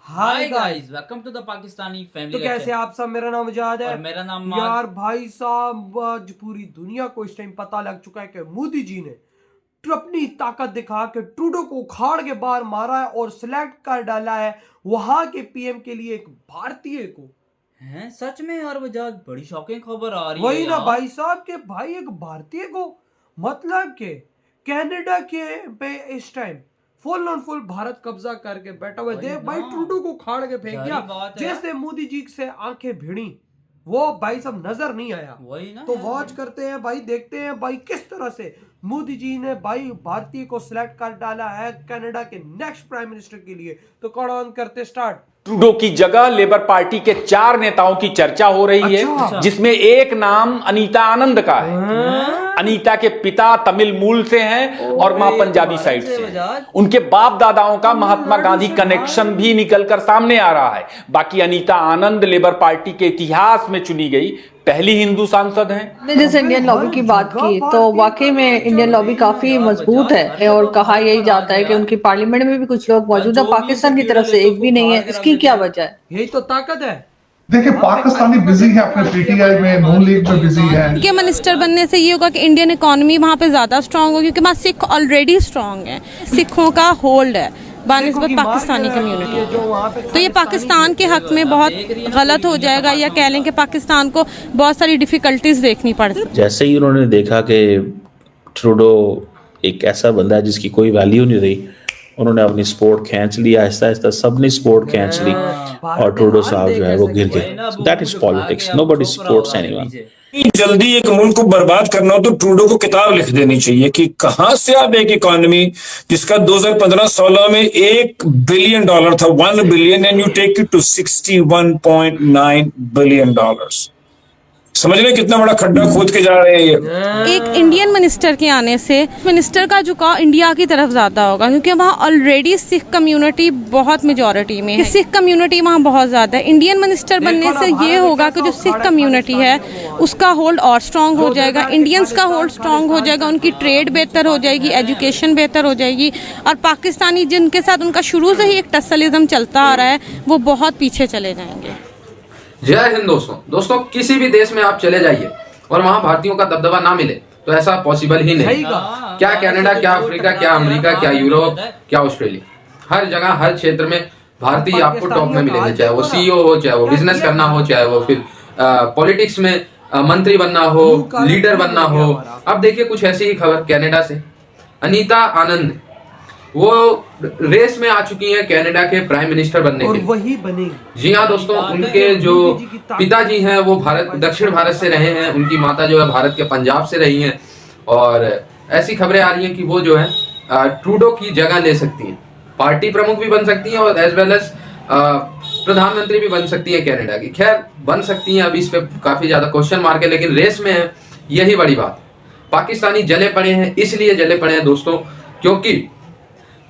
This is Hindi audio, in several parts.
Hi guys, welcome to the Pakistani family. तो कैसे आप सब? मेरा नाम आजाद है और मेरा नाम यार भाई साहब, आज पूरी दुनिया को इस टाइम पता लग चुका है कि मोदी जी ने अपनी ताकत दिखा के ट्रूडो को उखाड़ के बाहर मारा है और सिलेक्ट कर डाला है वहां के पीएम के लिए एक भारतीय को। हैं सच में यार, वजाज बड़ी शॉकिंग खबर आ रही है वही ना यार। भाई साहब के भाई एक भारतीय को, मतलब के कनाडा के पे इस time full on full Bharat कब्जा करके बैठा हुआ है। वही देख भाई ना। ट्रूडो को खाड़ के फेंक जारी दिया बात है यार। जैसे मोदी जी से आंखें भिड़ी, वो भाई सब नजर नहीं आया। वही ना तो यार। वॉच करते हैं भाई, देखते हैं भाई किस तरह से मोदी जी ने भाई भारतीय को सिलेक्ट कर डाला है कनाडा के नेक्स्ट प्राइम मिनिस्टर के लिए। तो कौन ऑन करते स्टार्ट। ट्रूडो की जगह लेबर पार्टी के 4 नेताओं की चर्चा हो रही अच्छा। है, जिसमें एक नाम अनीता आनंद का है। अनीता के पिता तमिल मूल से हैं और मां पंजाबी साइड से हैं। उनके बाप दादाओं का महात्मा गांधी कनेक्शन भी निकलकर सामने आ रहा है। बाकी अनीता आनंद लेबर पार्टी के इतिहास में चुनी गई पहली हिंदू सांसद हैं। ने जैसे इंडियन लॉबी की बात की तो वाकई में इंडियन लॉबी काफी मजबूत है और कहा यही जाता है कि उनकी पार्लियामेंट में भी कुछ लोग मौजूद है, पाकिस्तान की तरफ से एक भी नहीं है। इसकी क्या वजह है? यही तो ताकत है। देखिए, पाकिस्तानी बिजी है अपने पीटीआई में, नून लीग में बिजी है। के मिनिस्टर बनने से ये होगा कि इंडियन इकोनॉमी वहाँ पे ज़्यादा स्ट्रांग होगी, क्योंकि वहाँ सिख ऑलरेडी स्ट्रांग है। सिखों का होल्ड है बानिस्बत पाकिस्तानी कम्युनिटी। तो ये पाकिस्तान के हक में बहुत गलत हो जाएगा, या कह लें कि पाकिस्तान को बहुत सारी डिफिकल्टीज देखनी पड़ सकती। जैसे ही उन्होंने देखा कि ट्रूडो एक ऐसा बंदा है जिसकी कोई वैल्यू नहीं रही, उन्होंने अपनी सपोर्ट खींच ली। आहिस्ता आहिस्ता सबने सपोर्ट खींच ली और ट्रूडो साहब जो है वो गिर गए। That is politics, nobody supports anyone. जल्दी एक मुल्क को बर्बाद करना हो तो ट्रूडो को किताब लिख देनी चाहिए कि कहां से आप एक इकोनॉमी जिसका 2015-16 में $1 बिलियन था, 1 billion, and you take it to $61.9 billion. समझ रहे कितना बड़ा खड्डा खोद के जा रहे हैं ये। एक इंडियन मिनिस्टर के आने से मिनिस्टर का झुकाव इंडिया की तरफ ज्यादा होगा, क्योंकि वहाँ ऑलरेडी सिख कम्युनिटी बहुत मेजोरिटी में है। सिख कम्युनिटी वहाँ बहुत ज्यादा है। इंडियन मिनिस्टर बनने से ये होगा कि जो सिख कम्युनिटी है उसका होल्ड और स्ट्रांग हो जाएगा, इंडियंस का होल्ड स्ट्रांग हो जाएगा, उनकी ट्रेड बेहतर हो जाएगी, एजुकेशन बेहतर हो जाएगी, और पाकिस्तानी जिनके साथ उनका शुरू से ही एक टसलिज्म चलता आ रहा है वो बहुत पीछे चले जाएंगे। जय हिंद दोस्तों, किसी भी देश में आप चले जाइए और वहाँ भारतीयों का दबदबा ना मिले तो ऐसा पॉसिबल ही नहीं। क्या कनाडा, क्या अफ्रीका, क्या अमेरिका, क्या यूरोप, क्या ऑस्ट्रेलिया, हर जगह हर क्षेत्र में भारतीय आपको टॉप में मिलेंगे। चाहे वो सीईओ हो, चाहे वो बिजनेस करना हो, चाहे वो फिर पॉलिटिक्स में मंत्री बनना हो, लीडर बनना हो। अब देखिए कुछ ऐसी ही खबर कनाडा से। अनीता आनंद वो रेस में आ चुकी हैं कनाडा के प्राइम मिनिस्टर बनने के लिए। वही बनेगी। जी हाँ दोस्तों, उनके जो पिताजी हैं वो दक्षिण भारत से रहे हैं, उनकी माता जो है भारत के पंजाब से रही हैं, और ऐसी खबरें आ रही हैं कि वो जो है ट्रूडो की जगह ले सकती हैं, पार्टी प्रमुख भी बन सकती हैं और एज वेल एज प्रधानमंत्री भी बन सकती है कनाडा की। खैर बन सकती हैं, अभी इस पे काफी ज्यादा क्वेश्चन मार्क है, लेकिन रेस में है, यही बड़ी बात। पाकिस्तानी जले पड़े हैं, इसलिए जले पड़े हैं दोस्तों क्योंकि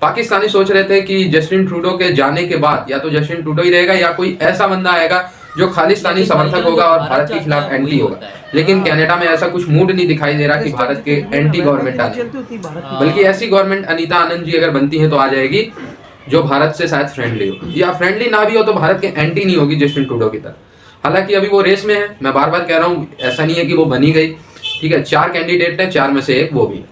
पाकिस्तानी सोच रहे थे कि जस्टिन ट्रूडो के जाने के बाद या तो जस्टिन ट्रूडो ही रहेगा या कोई ऐसा बंदा आएगा जो खालिस्तानी समर्थक होगा और भारत के खिलाफ एंटी होगा। लेकिन कनाडा में ऐसा कुछ मूड नहीं दिखाई दे रहा कि भारत के एंटी गवर्नमेंट आ जाए, बल्कि ऐसी गवर्नमेंट अनीता आनंद जी अगर बनती है तो आ जाएगी जो भारत से शायद फ्रेंडली हो, या फ्रेंडली ना भी हो तो भारत के एंटी नहीं होगी जस्टिन ट्रूडो की तरह। हालांकि अभी वो रेस में है, मैं बार बार कह रहा हूँ, ऐसा नहीं है कि वो बनी गई। ठीक है, 4 कैंडिडेट है, 4 में से एक वो भी है।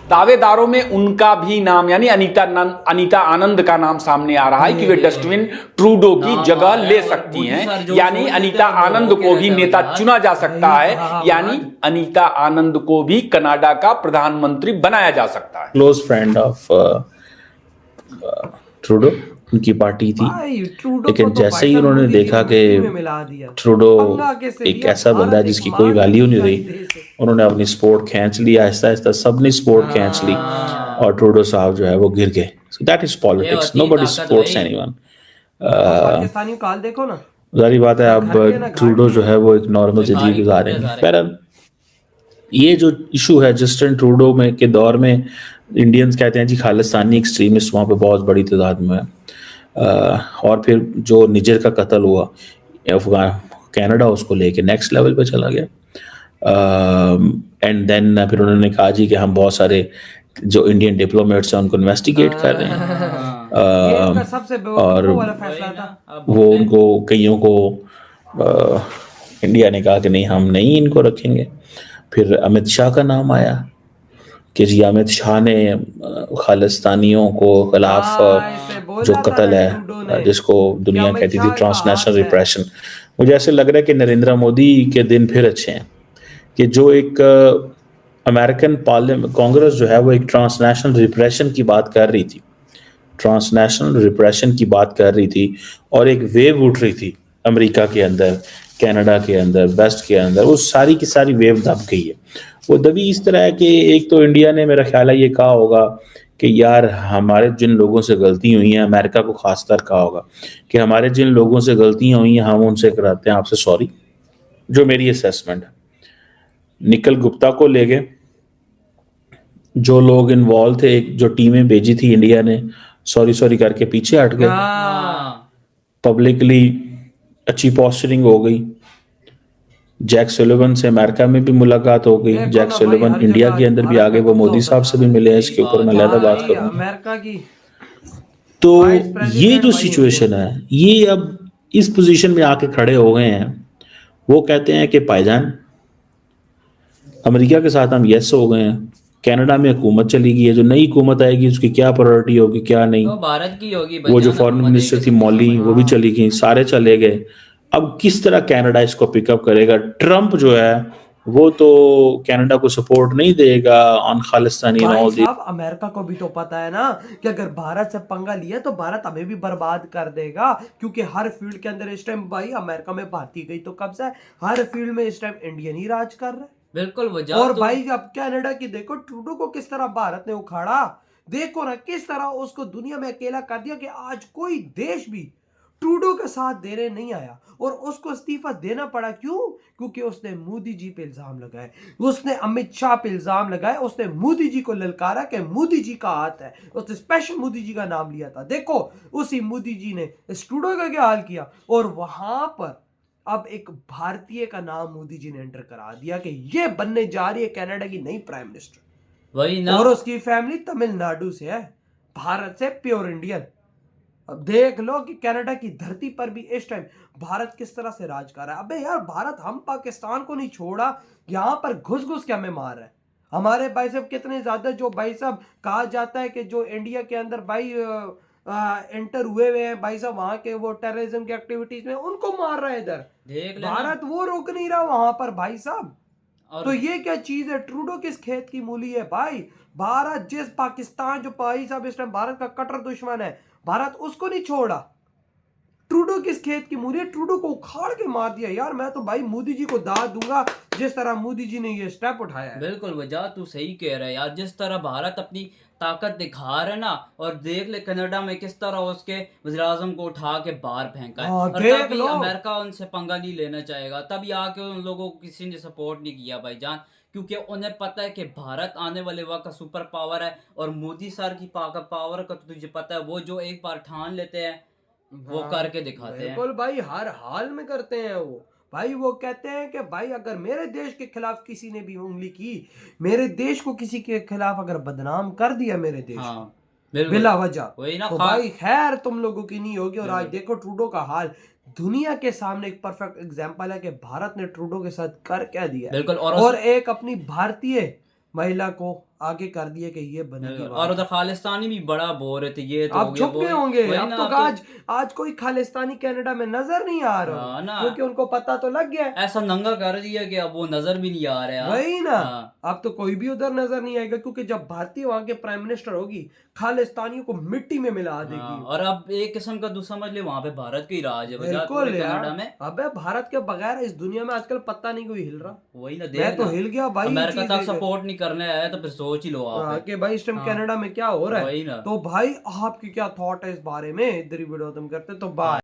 दावेदारों में उनका भी नाम यानी अनीता आनंद का नाम सामने आ रहा है कि वे जस्टिन ट्रूडो की जगह ले सकती हैं, यानी अनीता आनंद को भी नेता चुना जा सकता है, यानी अनीता आनंद को भी कनाडा का प्रधानमंत्री बनाया जा सकता है। क्लोज फ्रेंड ऑफ ट्रूडो उनकी पार्टी थी, लेकिन जैसे ही उन्होंने देखा कि ट्रूडो एक ऐसा बंदा है जिसकी कोई वैल्यू नहीं रही, उन्होंने अपनी सपोर्ट खींच ली। आहिस्ता आहिस्ता सबने सपोर्ट खींच ली और ट्रूडो साहब जो है वो गिर गए। So that is politics, nobody supports anyone. Pakistani काल देखो ना, जारी बात है अब ट्रूडो जो है वो एक नॉर्मल जिंदगी गुजारेंगे। पर ये जो इशू है जस्टिन ट्रूडो में के दौर में, इंडियंस कहते हैं जी खालिस्तानी एक्सट्रीमिस्ट वहाँ पे बहुत बड़ी तादाद में है। और फिर जो निजर का कत्ल हुआ, कनाडा उसको लेके नेक्स्ट लेवल पे चला गया। एंड देन फिर उन्होंने कहा जी कि हम बहुत सारे जो इंडियन डिप्लोमेट्स हैं उनको इन्वेस्टिगेट कर रहे हैं। ये इनका सबसे और बेवकूफों वाला फैसला था। वो उनको कईयों को इंडिया ने कहा कि नहीं, हम नहीं इनको रखेंगे। फिर अमित शाह का नाम आया कि जी अमित शाह ने खालिस्तानियों को खिलाफ इसे बोला जो था कत्ल ना है, ट्रूडो ने जिसको दुनिया अमित कहती शाह थी का ट्रांसनेशनल हाथ है। रिप्रेशन, मुझे ऐसे लग रहा है कि नरेंद्र मोदी के दिन फिर अच्छे हैं कि जो एक अमेरिकन पार्लियामेंट कांग्रेस जो है वो एक ट्रांसनेशनल रिप्रेशन की बात कर रही थी, ट्रांसनेशनल रिप्रेशन की बात कर रही थी, और एक वेव उठ रही थी अमेरिका के अंदर, कनाडा के अंदर, वेस्ट के अंदर, वो सारी की सारी वेव दब गई है। वो दबी इस तरह है कि एक तो इंडिया ने मेरा ख्याल है ये कहा होगा कि यार हमारे जिन लोगों से गलती हुई हैं, अमेरिका को खासकर कहा होगा कि हमारे जिन लोगों से गलतियां हुई हैं हम उनसे कराते हैं आपसे सॉरी, जो मेरी असेसमेंट है। निखिल गुप्ता को ले गए, जो लोग इन्वॉल्व थे, जो टीमें भेजी थी इंडिया ने, सॉरी करके पीछे हट गए, पब्लिकली अच्छी पोस्टरिंग हो गई। जैक सुलिवन से अमेरिका में भी मुलाकात हो गई, जैक सुलिवन इंडिया के अंदर भी आ गए, वो मोदी साहब से भी मिले हैं, इसके ऊपर मैं अलग बात करूंगा। अमेरिका की तो ये जो सिचुएशन है, ये अब इस पोजीशन में आके खड़े हो गए हैं। वो कहते हैं कि भाईजान अमेरिका के साथ हम यस हो गए हैं, कनाडा में हुकूमत चली गई है, जो नई हुकूमत आएगी उसकी क्या प्रायोरिटी होगी क्या नहीं, तो भारत की होगी। वो जो फॉरेन मिनिस्टर थी मॉली वो भी चली गई, सारे चले गए। अब किस तरह कनाडा इसको पिकअप करेगा? ट्रम्प जो है वो तो कनाडा को सपोर्ट नहीं देगा ऑन खालिस्तानी भाई ऑल दी। साहब अमेरिका को भी तो पता है ना कि अगर भारत से पंगा लिया तो भारत हमें भी बर्बाद कर देगा, क्योंकि हर फील्ड के अंदर इस टाइम भाई अमेरिका में भारतीय गई तो कब्जा है, हर फील्ड में इस टाइम इंडियन ही राज कर रहा है। बिल्कुल वजह और तो भाई अब कनाडा की देखो, ट्रूडो को किस तरह भारत ने उखाड़ा, देखो ना किस तरह उसको दुनिया में अकेला कर दिया कि आज कोई देश भी ट्रूडो का साथ देने नहीं आया, और उसको इस्तीफा देना पड़ा। क्यों? क्योंकि उसने मोदी जी पे इल्जाम लगाए, उसने अमित शाह पे इल्जाम लगाए, उसने मोदी जी को ललकारा कि मोदी जी का हाथ है, उसने स्पेशल मोदी जी का नाम लिया था। देखो उसी मोदी जी ने इस ट्रूडो का क्या हाल किया, और वहां पर अब एक भारतीय का नाम मोदी जी ने एंटर करा दिया कि ये बनने जा रही है कनाडा की नई प्राइम मिनिस्टर, वही ना। और उसकी फैमिली तमिलनाडु से है, भारत से प्योर इंडियन। अब देख लो कि कनाडा की धरती पर भी इस टाइम भारत किस तरह से राज कर रहा है। अबे यार भारत हम पाकिस्तान को नहीं छोड़ा, यहाँ पर घुस घुस के हमें मार रहा है। हमारे भाई साहब कितने ज्यादा, जो भाई साहब कहा जाता है कि जो इंडिया के अंदर भाई एंटर हुए हैं भाई साहब वहां के, वो टेररिज्म की एक्टिविटीज में, उनको मार रहा है इधर। देख लेना। भारत वो रोक नहीं रहा वहां पर भाई साहब। और तो ये क्या चीज है? ट्रूडो किस खेत की मूली है भाई? भारत जिस पाकिस्तान जो भाई साहब इस टाइम भारत का कट्टर दुश्मन है, भारत उसको नहीं छोड़ा। ट्रूडो किस खेत की मूली है? ट्रूडो को उखाड़ के मार दिया यार। मैं तो भाई मोदी जी को दाद दूंगा जिस तरह मोदी जी ने ये स्टेप उठाया है। बिल्कुल वजह तू सही कह रहा है यार, जिस तरह भारत अपनी ताकत दिखा रहा है ना, और देख ले कनाडा में किस तरह उसके वज़ीर-ए-आज़म को उठा के बाहर फेंका है, और देख तभी लो। अमेरिका उनसे पंगा नहीं लेना चाहेगा, तभी आके उन लोगों को किसी ने सपोर्ट नहीं किया भाईजान, क्योंकि उन्हें पता है कि भारत आने वाले वक्त का सुपर पावर है। और मोदी सर की पावर का तो तुझे पता है, वो जो एक बार ठान लेते हैं वो करके दिखाते हैं। बिल्कुल भाई, हर हाल में करते हैं वो भाई। वो कहते हैं कि भाई अगर मेरे देश के खिलाफ किसी ने भी उंगली की, मेरे देश को किसी के खिलाफ अगर बदनाम कर दिया मेरे देश हाँ, को बिल्कुल बिला वजह, वही ना तो खा- भाई खैर तुम लोगों की नहीं होगी। और आज देखो ट्रूडो का हाल, दुनिया के सामने एक परफेक्ट एग्जांपल है कि भारत ने ट्रूडो के साथ कर क्या दिया है। बिल्कुल। और एक अपनी भारतीय महिला को आगे कर दिया कि ये बनेगी। और उधर खालिस्तानी भी बड़ा बोल रहे थे, ये तो हो अब गया, छुप गए होंगे। वही अब ना, तो अब आज कोई खालिस्तानी कनाडा में नजर नहीं आ रहा, हाँ ना। क्योंकि उनको पता तो लग गया है। ऐसा नंगा कर दिया कि अब वो नजर भी नहीं आ रहा है। वही ना। हाँ। अब तो कोई भी उधर नजर नहीं आएगा, क्योंकि जब भारतीय वहां के प्राइम मिनिस्टर होगी, खालिस्तानियों को मिट्टी में मिला देगी। हाँ, और अब एक किस्म का दूसरा समझ ले वहां पे भारत का ही राज है बजाय बिल्कुल पूरे यार। कनाडा में। अबे भारत के बगैर इस दुनिया में आजकल पत्ता नहीं कोई हिल रहा। वही ना, मैं देख तो ना, हिल गया भाई। ये अमेरिका चीज तक देख के। सपोर्ट नहीं करने आया तो फिर सोच ही लो आप। हाँ, कि भाई इस टाइम कनाडा में क्या हो रहा वही है। ना। तो भाई आपकी क्या थॉट है इस बारे में? इधर ही वीडियो खत्म करते तो बाय।